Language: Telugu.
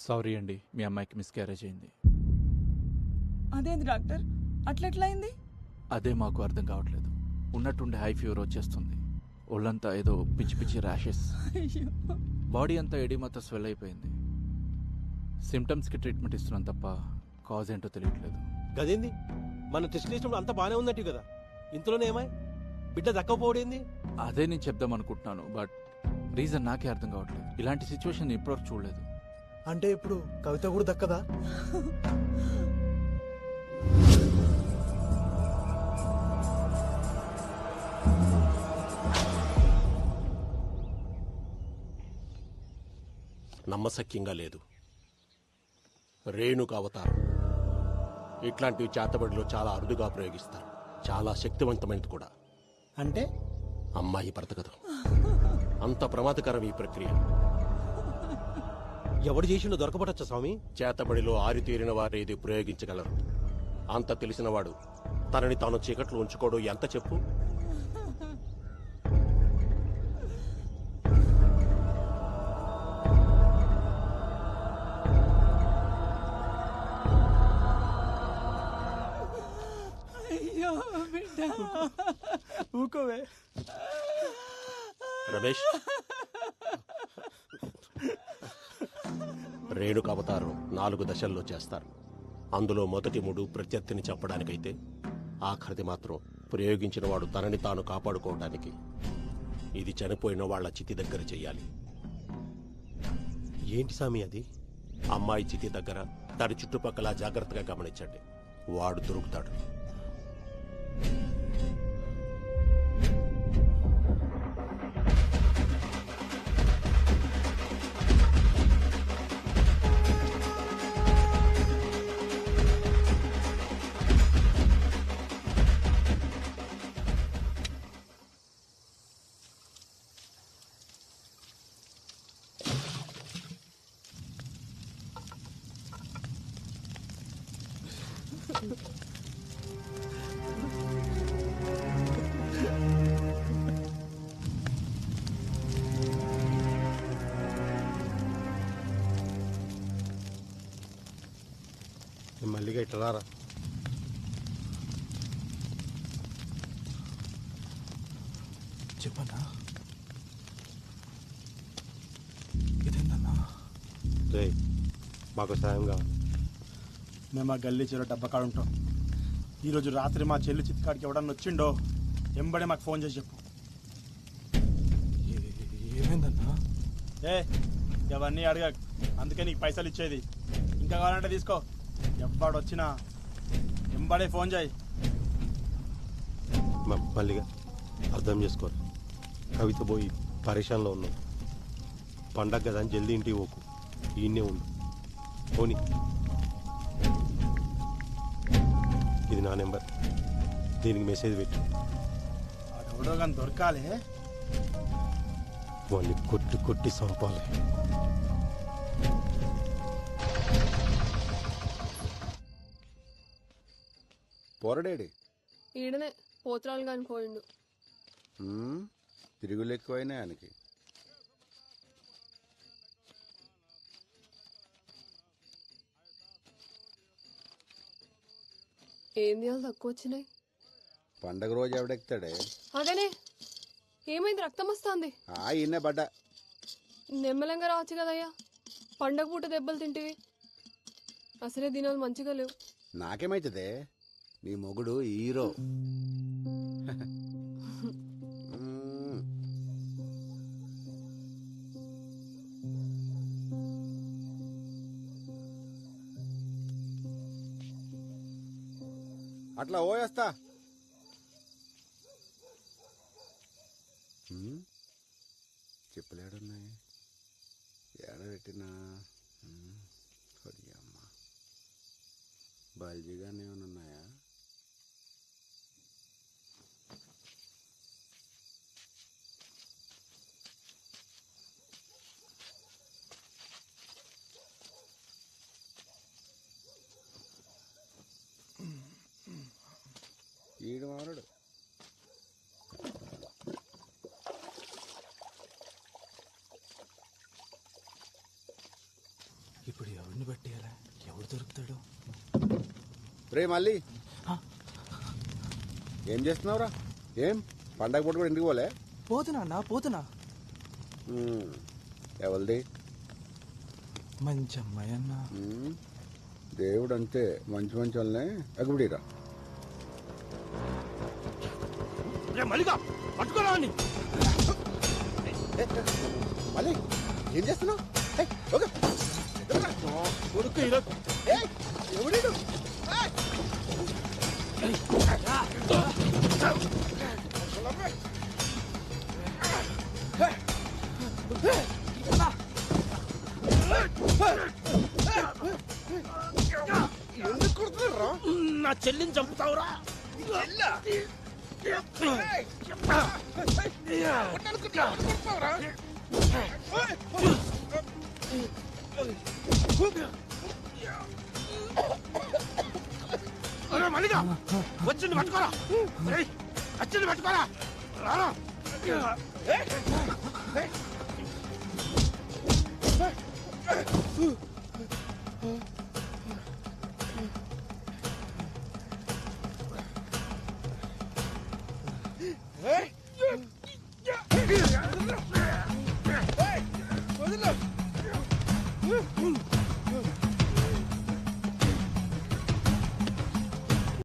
సారీ అండి, మీ అమ్మాయికి మిస్క్యారేజ్ అయింది. అదేంది డాక్టర్ అట్లెట్లా అయింది? అదే మాకు అర్థం కావట్లేదు. ఉన్నట్టుండి హై ఫీవర్ వచ్చేస్తుంది, ఒళ్ళంతా ఏదో పిచ్చి పిచ్చి ర్యాషెస్, అయ్యో. బాడీ అంతా ఎడిమాతో స్వెల్ అయిపోయింది. సిమ్టమ్స్కి ట్రీట్మెంట్ ఇస్తున్నాం తప్ప కాజ్ ఏంటో తెలియట్లేదు. గదేంది మన టెస్ట్ చేసినప్పుడు అంతా బానే ఉన్నట్టు కదా, ఇంతలోనే ఏమాయ్ బిడ్డ దక్కపోవడేంది? అదే నేను చెప్దాం అనుకుంటున్నాను, బట్ రీజన్ నాకే అర్థం కావట్లేదు. ఇలాంటి సిచ్యువేషన్ ఇప్పటివరకు చూడలేదు. అంటే ఇప్పుడు కవిత కూడా దక్కదా? నమ్మశక్యంగా లేదు. రేణుక అవతారం ఇట్లాంటివి చేతబడిలో చాలా అరుదుగా ప్రయోగిస్తారు. చాలా శక్తివంతమైనది కూడా. అంటే అమ్మాయి బ్రతకదు. అంత ప్రమాదకరం ఈ ప్రక్రియ. ఎవడు చేసిండో దొరకబడచ్చా స్వామి? చేతబడిలో ఆరితేరిన వారు ఇది ప్రయోగించగలరు. అంత తెలిసినవాడు తనని తాను చీకట్లో ఉంచుకోవడం ఎంత చెప్పు? అయ్యో బిడ్డ. ఊకోవే. రమేష్, రేణుక అవతారం 4 దశల్లో చేస్తారు. అందులో మొదటి 3 ప్రత్యర్థిని చంపడానికైతే ఆఖరిది మాత్రం ప్రయోగించిన వాడు తనని తాను కాపాడుకోవడానికి. ఇది చనిపోయిన వాళ్ళ చితి దగ్గర చెయ్యాలి. ఏంటి సామి అది? అమ్మాయి చితి దగ్గర దాని చుట్టుపక్కల జాగ్రత్తగా గమనించండి. వాడు దొరుకుతాడు. మల్లిగా ఇట్లా రారా. చెప్పన్నా, ఇదేందన్నా? రే, మాకు సాయం కావాలి. మేము ఆ గల్లీ చెరువు డబ్బా కాడ ఉంటాం. ఈరోజు రాత్రి మా చెల్లి చిత్కాడికి ఎవడన్నా వచ్చిండో ఎంబడే మాకు ఫోన్ చేసి చెప్పు. ఏమైందన్నా? ఇవన్నీ అడగ, అందుకే నీకు పైసలు ఇచ్చేది. ఇంకా కావాలంటే తీసుకో. ఎవ్వడు వచ్చినా ఎంబడే ఫోన్ చేయి. మల్లిగా అర్థం చేసుకోరు. కవిత పోయి పరేషాన్లో ఉన్నాం. పండగ కదా అని జల్దీ ఇంటికి పోకు. ఈయన్నే ఉండు. పోనీ, ఇది నా నెంబర్. దీనికి మెసేజ్ పెట్టు. ఎవడో కానీ దొరకాలే. వాళ్ళని కొట్టి కొట్టి చంపాలి. పోరడేడి ఈడనే పోతురాలు కాని పోయిండు. తిరుగులు ఎక్కువైనా ఆయనకి. ఏం చేయాలి తక్కువ వచ్చినాయి? పండగ రోజు ఎవడెక్తాడే? అదేనే. ఏమైంది? రక్తం వస్తుంది. ఈయనే పడ్డా. నెమ్మలంగా రావచ్చు కదయ్యా. పండగ పూట దెబ్బలు తింటివి. అసలే దినాలు మంచిగా లేవు. నాకేమైతుందే? నీ మొగుడు హీరో. అట్లా ఓయేస్తా. చెప్పులేడున్నాయి, ఏడబెట్టినా అమ్మ బల్జీగానే ఏమైనా ఉన్నాయా? ఈడు మారడు. ఇప్పుడు రే మళ్ళీ ఏం చేస్తున్నావురా? ఏం పండగ పూట కూడా ఇంటికి పోలే? పోతున్నా పోతున్నా. ఎవరిది? మంచి అమ్మాయి అన్న. దేవుడు అంతే, మంచి మంచి వాళ్ళనే ఎగబడిరా. మళ్ళీ ఏం చేస్తున్నావు? ఎవడీడు? ఎందుకు కొడుతున్నారా? నా చెల్లిని చంపుతావురా? మల్లిగా వచ్చింది పట్టుకోరా, వచ్చింది పట్టుకోరా.